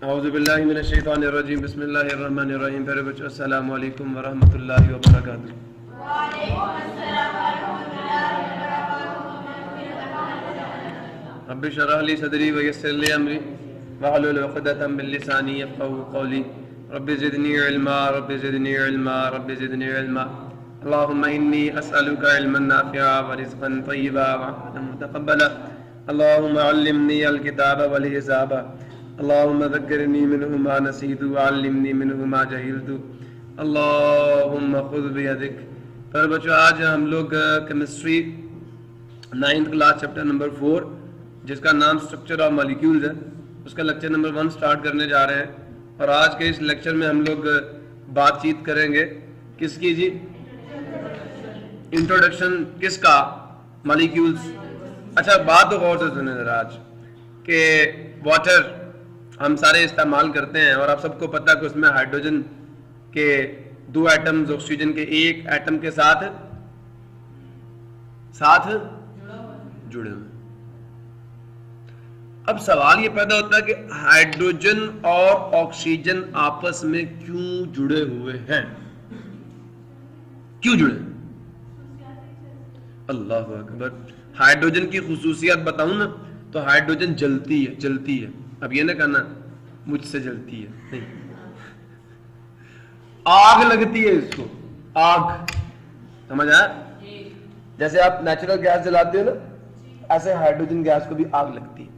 اعوذ باللہ من الشیطان الرجیم بسم اللہ الرحمن الرحیم. پیارے بچوں السلام علیکم ورحمۃ اللہ وبرکاتہ. وعلیکم السلام ورحمۃ اللہ وبرکاتہ. رب اشرح لی صدری ویسر لی امری واحلل عقدۃ من لسانی یفقهوا قولی. رب زدنی علما رب زدنی علما رب زدنی علما. اللهم انی اسألک علما نافعا ورزقا طیبا وعملا متقبلا. اللهم علمنی الکتاب والحساب. اللهم ذکرنی منہ ما نسیت وعلمنی منہ ما جہلت. اللهم خذ بیدک. پر بچوں آج ہم لوگ chemistry 9th class chapter number 4 جس کا نام اسٹرکچر آف مالیکیولز ہے اس کا لیکچر نمبر 1 سٹارٹ کرنے جا رہے ہیں. اور آج کے اس لیکچر میں ہم لوگ بات چیت کریں گے کس کی جی؟ انٹروڈکشن کس کا؟ مالیکیولز. اچھا بات تو غور سے سنیں ذرا آج کہ واٹر ہم سارے استعمال کرتے ہیں اور آپ سب کو پتہ کہ اس میں ہائیڈروجن کے 2 ایٹمز آکسیجن کے 1 ایٹم کے ساتھ جڑے ہوئے. اب سوال یہ پیدا ہوتا ہے کہ ہائیڈروجن اور آکسیجن آپس میں کیوں جڑے ہوئے ہیں؟ کیوں جڑے؟ اللہ اکبر. ہائیڈروجن کی خصوصیات بتاؤں نا تو ہائیڈروجن جلتی ہے. اب یہ نہ کہنا مجھ سے جلتی ہے، نہیں، آگ لگتی ہے اس کو. آگ سمجھ آیا؟ جیسے آپ نیچرل گیس جلاتے ہو نا ایسے ہائیڈروجن گیس کو بھی آگ لگتی ہے.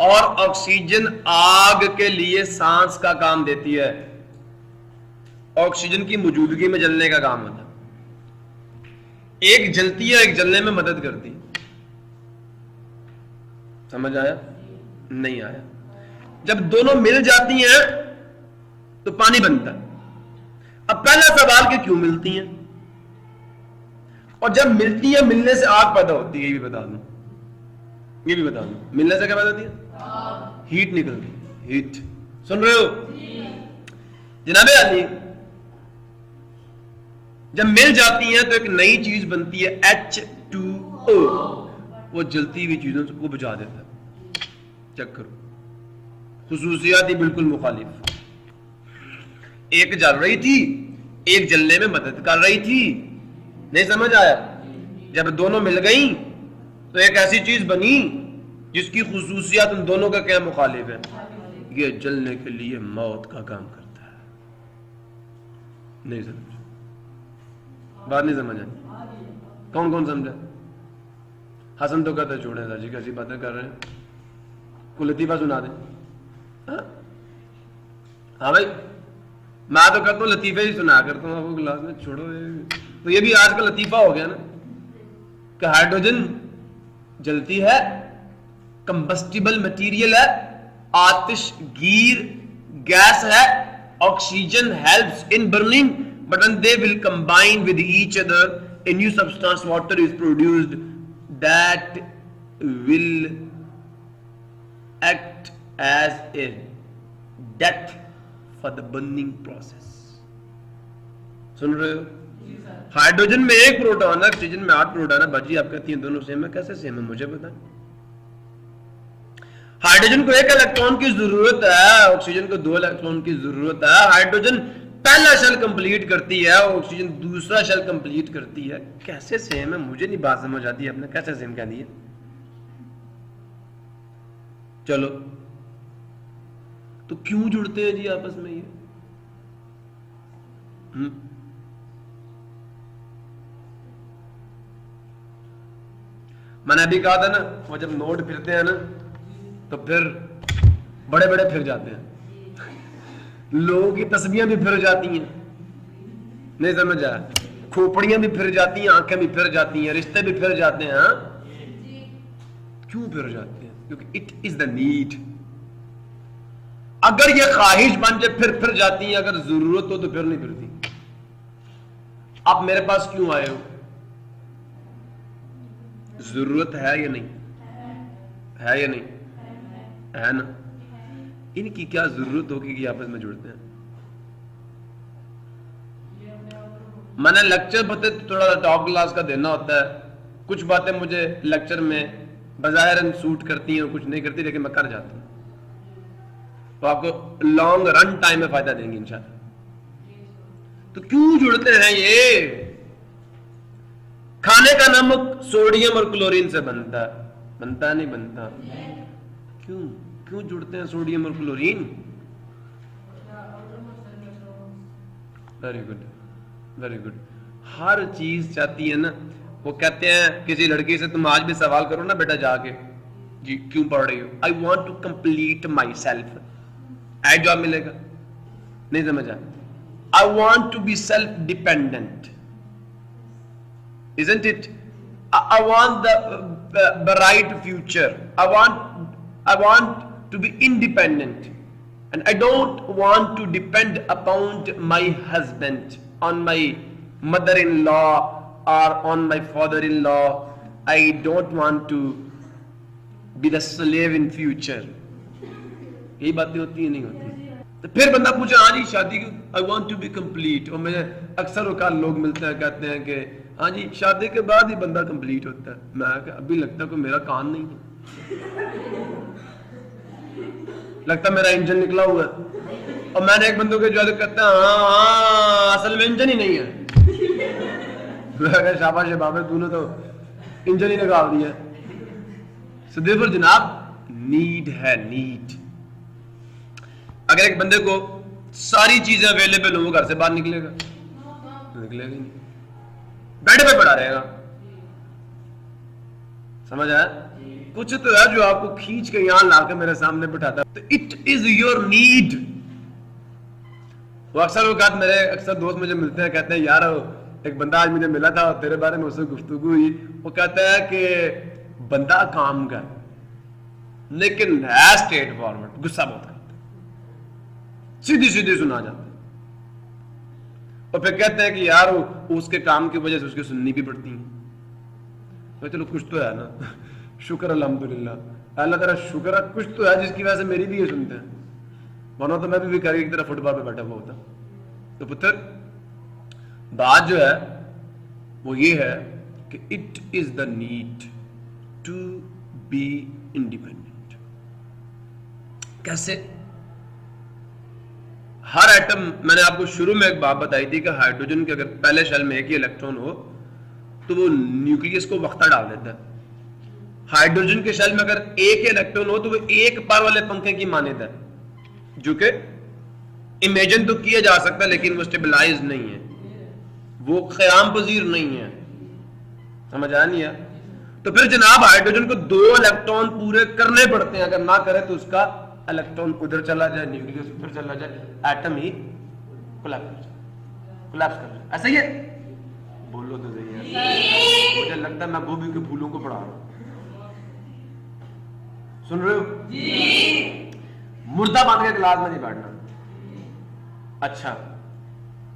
اور آکسیجن آگ کے لیے سانس کا کام دیتی ہے. آکسیجن کی موجودگی میں جلنے کا کام ہوتا ہے. ایک جلتی ہے ایک جلنے میں مدد کرتی ہے. سمجھ آیا؟ نہیں آیا. جب دونوں مل جاتی ہیں تو پانی بنتا ہے. اب پہلا سوال کہ کیوں ملتی ہیں؟ اور جب ملتی ہیں ملنے سے آگ پیدا ہوتی ہے. یہ بھی بتا دوں ملنے سے کیا پیدا ہوتی ہے؟ ہیٹ نکلتی ہے. ہیٹ سن رہے ہو جناب علی؟ جب مل جاتی ہیں تو ایک نئی چیز بنتی ہے H2O. وہ جلتی ہوئی چیزوں کو بجھا دیتا ہے. چیک کرو خصوصیات ہی بالکل مخالف. ایک جل رہی تھی ایک جلنے میں مدد کر رہی تھی. نہیں سمجھ آیا؟ جب دونوں مل گئیں تو ایک ایسی چیز بنی جس کی خصوصیات ان دونوں کا کیا مخالف ہے؟ یہ جلنے کے لیے موت کا کام کرتا ہے. نہیں سمجھ بات نہیں سمجھ آئی؟ کون سمجھا؟ حسن تو کہتا چھوڑے تھا جی کیسی باتیں کر رہے ہیں. کوئی لطیفہ سنا دیں. ہاں بھائی میں تو کہتا ہوں لطیفے ہی سنا کرتا ہوں آپ کو کلاس میں. چھوڑو تو یہ بھی آج کا لطیفہ ہو گیا نا کہ ہائیڈروجن جلتی ہے، کمبسٹیبل مٹیریل ہے، آتش گیر گیس ہے. Oxygen helps in burning but when they will combine with each other a new substance water is produced that will act as a death for the burning process. سن رہے ہو؟ Hydrogen میں 1 proton ہے oxygen میں 8 proton ہے. باجی آپ کہتی ہیں دونوں سیم ہے. کیسے سیم ہے مجھے بتائیں. ہائیڈروجن کو 1 الیکٹران کی ضرورت ہے آکسیجن کو 2 الیکٹران کی ضرورت ہے. ہائیڈروجن پہلا شیل کمپلیٹ کرتی ہے آکسیجن دوسرا شیل کمپلیٹ کرتی ہے. کیسے سیم ہے مجھے نہیں بات سمجھ آتی. آپ نے کیسے سیم کہہ دیا؟ چلو تو کیوں جڑتے ہیں جی آپس میں یہ؟ میں نے ابھی کہا تھا نا وہ جب نوٹ پھرتے ہیں نا تو پھر بڑے بڑے پھر جاتے ہیں. لوگوں کی تسبیحاں بھی پھر جاتی ہیں. نہیں سمجھ آیا؟ کھوپڑیاں بھی پھر جاتی ہیں، آنکھیں بھی پھر جاتی ہیں، رشتے بھی پھر جاتے ہیں. ہاں کیوں پھر جاتے ہیں؟ کیونکہ اٹ از دا نیڈ. اگر یہ خواہش بن جائے پھر جاتی ہیں. اگر ضرورت ہو تو پھر نہیں پھرتی. آپ میرے پاس کیوں آئے ہو؟ ضرورت ہے یا نہیں؟ ہے یا نہیں؟ ہے نا. ان کی کیا ضرورت ہوگی کہ آپس میں جڑتے ہیں؟ میں نے لیکچر پتہ تھوڑا ٹاپ کلاس کا دینا ہوتا ہے. کچھ باتیں مجھے لیکچر میں بظاہر سوٹ کرتی ہیں اور کچھ نہیں کرتی، لیکن میں کر جاتا ہوں. تو آپ کو لانگ رن ٹائم میں فائدہ دیں گے انشاءاللہ. تو کیوں جڑتے ہیں یہ؟ کھانے کا نمک سوڈیم اور کلورین سے بنتا ہے. بنتا ہے نہیں بنتا؟ کیوں جڑتے ہیں سوڈیم اور chlorine? Very good very good. ہر چیز چاہتی ہے نا, وہ کہتے ہیں کسی لڑکی سے تم آج بھی سوال کرو نا بیٹا جا کے, جی کیوں پڑھ رہی ہو؟ I want to complete myself. I جاب ملے گا نہیں سمجھا. I want to be self-dependent, isn't it? I want the bright future. I want to be independent, and I don't want to depend upon my husband, on my mother-in-law or on my father-in-law. I don't want to be the slave in future. یہی باتیں ہوتی ہیں نہیں ہوتی؟ تو پھر بندہ پوچھا ہاں جی شادی کی I want to be complete. اور مجھے اکثر اوقات لوگ ملتے ہیں کہتے ہیں کہ ہاں جی شادی کے بعد ہی بندہ کمپلیٹ ہوتا ہے. میں کہا ابھی لگتا ہے کوئی میرا کان نہیں ہے, لگتا ہے میرا انجن نکلا ہوا ہے. اور میں نے ایک بندوں کے جو کہتا ہے ہاں اصل میں انجن ہی نہیں ہے. میں کہا شاباش بابے تو نے تو انجن ہی نکال دیا. سو دیکھو جناب نیڈ ہے, نیڈ. اگر ایک بندے کو ساری چیزیں اویلیبل ہوں وہ گھر سے باہر نکلے گا؟ نکلے گا نہیں, بیڈ پہ پڑا رہے گا. سمجھ آیا؟ کچھ تو ہے جو آپ کو کھینچ کے یہاں لا کے میرے سامنے بٹھاتا ہے. تو اٹ از یور نیڈ. وہ اکثر اوقات میرے اکثر دوست مجھے ملتے ہیں کہتے ہیں یار ایک بندہ آج مجھے ملا تھا تیرے بارے میں اس سے گفتگو ہوئی. وہ کہتا ہے کہ بندہ کام کا لیکن ہے اسٹیٹ فارورڈ, غصہ بہت کرتا, سیدھی سنا جاتا ہے. اور پھر کہتے ہیں کہ یار اس کے کام کی وجہ سے اس کی سننی بھی پڑتی ہیں. چلو کچھ تو ہے نا, شکر الحمدللہ, اللہ تعالیٰ شکر ہے کچھ تو ہے جس کی وجہ سے میری بھی یہ سنتے ہیں, ورنہ تو میں بھی بیکاری کی طرح فٹ بال پہ بیٹھا ہوا ہوتا. تو پتر بات جو ہے وہ یہ ہے کہ it is the need to be independent. کیسے؟ ہر ایٹم, میں نے آپ کو شروع میں ایک بات بتائی تھی کہ ہائیڈروجن کے اگر پہلے شیل میں ایک ہی الیکٹران ہو تو وہ نیوکلیس کو وقتہ ڈال دیتا ہے. ہائیڈروجن کے شیل میں اگر ایک ہی الیکٹران ہو تو وہ ایک پر والے پنکھے کی مانند ہے, جو کہ امیجن تو کیا جا سکتا ہے لیکن وہ سٹیبلائز نہیں ہے, وہ قیام پذیر نہیں ہے. سمجھ آیا نہیں ہے؟ تو پھر جناب ہائیڈروجن کو 2 الیکٹران پورے کرنے پڑتے ہیں, اگر نہ کرے تو اس کا الیکٹران ادھر چلا جائے, نیوکلیس ادھر چلا جائے, ایٹم ہی کولیپس کر جائے. ایسا ہی ہے؟ بولو تو صحیح ہے. مجھے لگتا ہے میں گوبھی کے پھولوں کو پڑھا رہا ہوں. سن رہے ہو جی؟ مردہ باندھ کے گلاس میں نہیں بیٹھنا. اچھا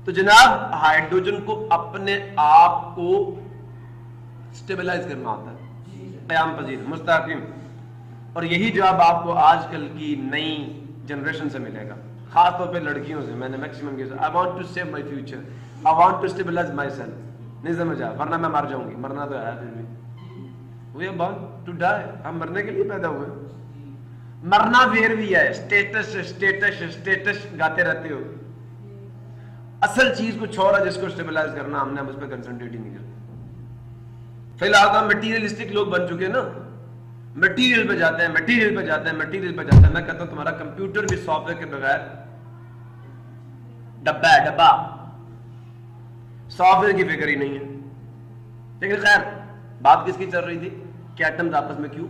تو جناب ہائیڈروجن کو اپنے آپ کو سٹیبلائز کرنا آتا ہے, قیام پذیر, مستحکم. اور یہی جواب آپ کو آج کل کی نئی جنریشن سے ملے گا, خاص طور پہ لڑکیوں سے. میں نے میکسیمم کیا I want to save my future, I want to stabilize myself. نہیں سمجھا, ورنہ میں مر جاؤں گی. مرنا تو ہے پھر بھی, we are born to die, ہم مرنے کے لیے پیدا ہوئے. مرنا پھر بھی ہے, اسٹیٹس اسٹیٹس اسٹیٹس گاتے رہتے ہو. اصل چیز کو چھوڑا جس کو سٹیبلائز کرنا, ہم نے اس پہ کنسنٹریٹ ہی نہیں کرتے. فی الحال تو مٹیریلسٹک لوگ بن چکے نا, مٹیریل پہ جاتے ہیں, مٹیریل پہ جاتے ہیں, مٹیریل پہ جاتے ہیں. میں کہتا ہوں تمہارا کمپیوٹر بھی سافٹ ویئر کے بغیر ڈبہ ہے, ڈبہ. سافٹ ویئر کی فکر ہی نہیں ہے. لیکن خیر بات کس کی چل رہی تھی کہ ایٹمز آپس میں کیوں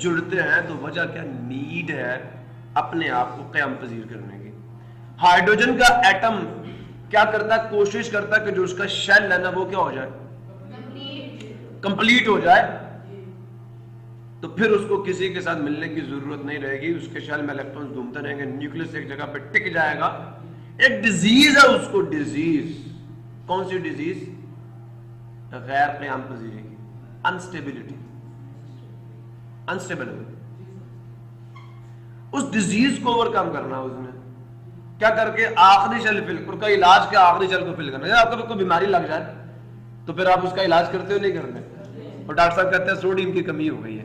جڑتے ہیں؟ تو وجہ کیا؟ نیڈ ہے اپنے آپ کو قیام پذیر کرنے کی. ہائیڈروجن کا ایٹم کیا کرتا ہے؟ کوشش کرتا ہے کہ جو اس کا شیل ہے نا وہ کیا ہو جائے؟ کمپلیٹ ہو جائے. تو پھر اس کو کسی کے ساتھ ملنے کی ضرورت نہیں رہے گی, اس کے شیل میں الیکٹرونز گھومتے رہیں گے, نیوکلیس ایک جگہ پہ ٹک جائے گا. ایک ڈیزیز ہے اس کو, ڈیزیز. کون سی ڈیزیز؟ غیر قیام پذیری کی, انسٹیبلٹی, انسٹیبلٹی. اس ڈیزیز کو اوور کم کرنا اس نے کیا کر کے آخری شیل فل, اس کا علاج کیا؟ آخری شیل کو فل کرنا. آپ کو کوئی بیماری لگ جائے تو پھر آپ اس کا علاج کرتے ہو نہیں کرتے؟ اور ڈاکٹر صاحب کہتے ہیں سوڈیم کی کمی ہو گئی ہے,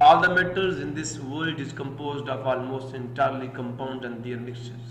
All the matters in this world is composed of almost entirely compound and their mixtures.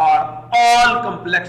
are all complex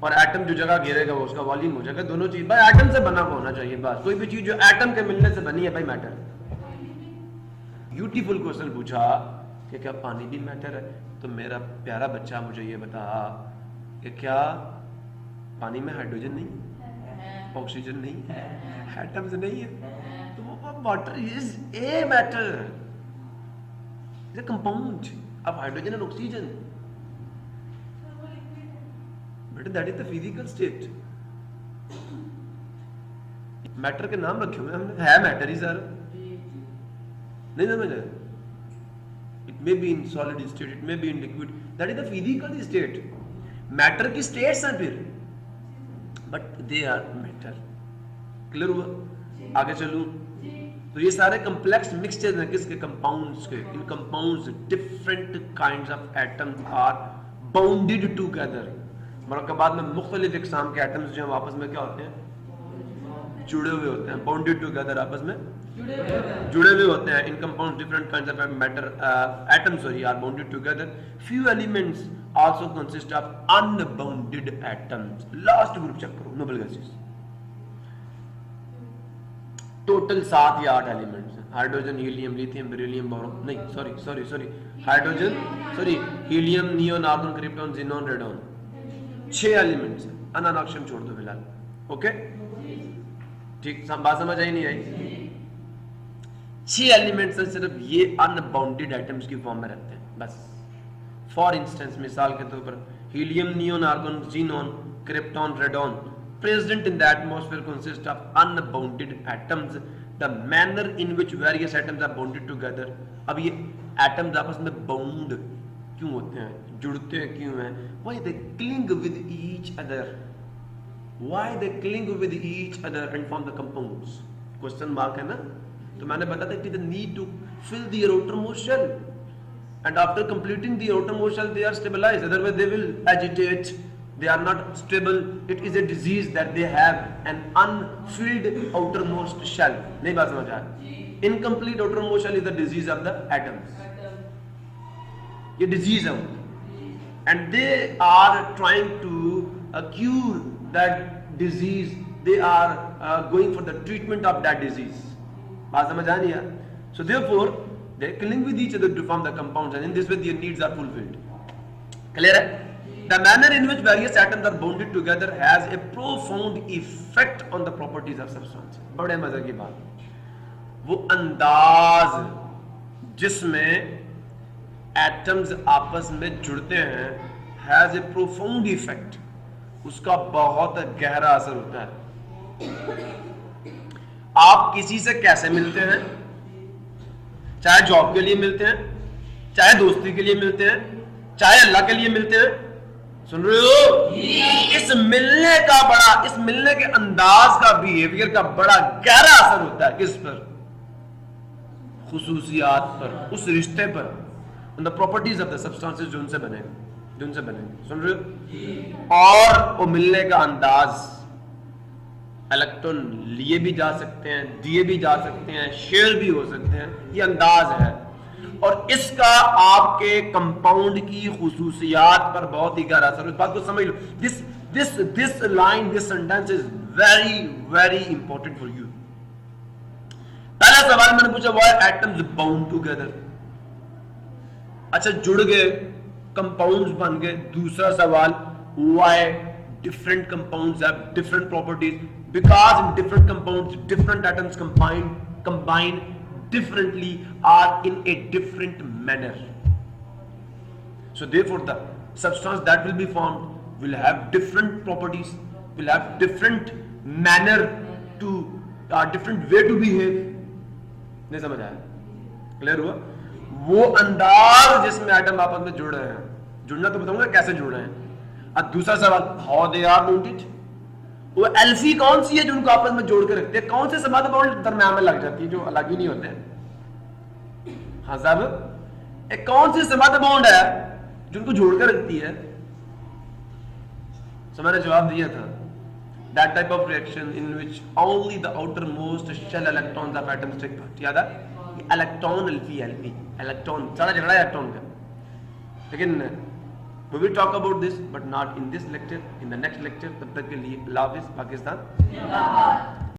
اور ایٹم جو جگہ گھیرے گا وہ اس کا والیوم ہو جائے گا. دونوں چیز بھائی ایٹم سے بنا ہونا چاہیے. بس کوئی بھی چیز جو ایٹم کے ملنے سے بنی ہے بھائی میٹر. بیوٹیفل کوشچن پوچھا کہ کیا پانی بھی میٹر ہے؟ تو میرا پیارا بچہ مجھے یہ بتا کہ کیا پانی میں ہائیڈروجن نہیں، آکسیجن نہیں، ایٹمز نہیں ہے؟ تو water is a matter, is a compound of hydrogen and oxygen. بیٹا that is the physical state. Matter کے نام رکھے ہوئے ہم نے، ہے میٹر ہی سر. نہیں سمجھ رہے؟ It may be in solid state, it may be in liquid. That is the physical state. Matter کی states ہیں پھر, but they are matter. Clear ہوا؟ آگے چلوں تو یہ سارے complex mixtures ہیں کس کے؟ compounds کے. In compounds different kinds of atoms are bounded together. مرکبات میں مختلف اقسام کے atoms جو ہیں آپس میں کیا ہوتے ہیں؟ جڑے ہوئے ہوتے ہیں. bounded together آپس میں جڑے ہوئے ہوتے ہیں. In compounds different kinds of matter atoms are bounded together. Few elements also consist of unbounded atoms. Last group check کرو, noble gases. Total 7 یا 8 elements ہیں. Hydrogen, helium, lithium, beryllium, boron, نہیں sorry hydrogen, helium, neon, argon, krypton, xenon, radon. 6 elements ہیں. اناناکشن چھوڑ دو فی الحال. Okay ٹھیک، بات سمجھ آئی نہیں آئی؟ 6 ایلیمنٹس ہیں صرف یہ ان باؤنڈیڈ ایٹمز کی فارم میں رہتے ہیں بس. فار انسٹنس مثال کے طور پر helium, neon, argon, xenon, krypton, radon present in the atmosphere consist of unbounded atoms. The manner in which various atoms are bonded together. اب یہ atoms آپس میں bound کیوں ہوتے ہیں، جڑتے کیوں ہیں؟ Why they cling with each other? Why they cling with each other and form the compounds? Question mark ہے نا. تو میں نے بتایا تھا کہ the need to fill the outermost shell, and after completing the outermost shell they are stabilized, otherwise they will agitate, they are not stable. It is a disease that they have an unfilled outermost shell. نہیں بات سمجھ آیا؟ incomplete outermost shell is the disease of the atoms. یہ disease ہے and they are trying to cure that disease. They are going for the treatment of that disease. بات سمجھ آ نہیں ہے؟ So therefore they cling with each other to form the compounds, and in this way their needs are fulfilled. Clear ہے؟ The manner in which various atoms are bonded together has a profound effect on the properties of substance. بڑے مزے کی بات، وہ انداز جس میں atoms آپس میں جڑتے ہیں has a profound effect. اس کا بہت گہرا اثر ہوتا ہے. آپ کسی سے کیسے ملتے ہیں، چاہے جاب کے لیے ملتے ہیں، چاہے دوستی کے لیے ملتے ہیں، چاہے اللہ کے لیے ملتے ہیں، سن رہے ہو؟ اس ملنے کا بڑا، اس ملنے کے انداز کا، بیہیویئر کا بڑا گہرا اثر ہوتا ہے کس پر؟ خصوصیات پر، اس رشتے پر. on the properties of the substances جو ان سے بنے گے. سن رہے ہو؟ اور وہ ملنے کا انداز، الیکٹرون لیے بھی جا سکتے ہیں، دیے بھی جا سکتے ہیں، شیئر بھی ہو سکتے ہیں. یہ انداز ہے اور اس کا آپ کے کمپاؤنڈ کی خصوصیات پر بہت ہی گہرا اثر. اس بات کو سمجھ لو. this line, this sentence is very very important for you. پہلا سوال میں نے پوچھا why atoms bound together. اچھا جڑ گئے، compounds بن گئے. دوسرا سوال why different compounds have different properties. Because in different compounds different atoms combine differently or in a different manner. So therefore the substance that will be formed will have different properties, will have different manner to different way to behave. نہیں سمجھ آیا؟ Clear ہوا؟ وہ انداز جس میں atom آپس میں جڑ رہے ہیں، جڑنا تو بتاؤں گا کیسے جڑ رہے ہیں. اب دوسرا سوال how they are bounded. وہ ایلفی کون سی ہے جو ان کو آپس میں جوڑ کے رکھتے ہیں؟ کون سے سمادہ بانڈ درمیان میں لگ جاتی ہے جو الگ ہی نہیں ہوتے؟ ہاں صاحب، ایک کون سی سمادہ بانڈ ہے جو ان کو جوڑ کے رکھتی ہے؟ سو میں نے جواب دیا تھا that type of reaction in which only the outermost shell electrons of atoms take part. یاد ہے؟ الیکٹرون الفی، الیکٹرون سارا جھگڑا ہے الیکٹرون کا. لیکن We will talk about this but not in this lecture. In the next lecture. تب تک کے لیے اللہ حافظ. پاکستان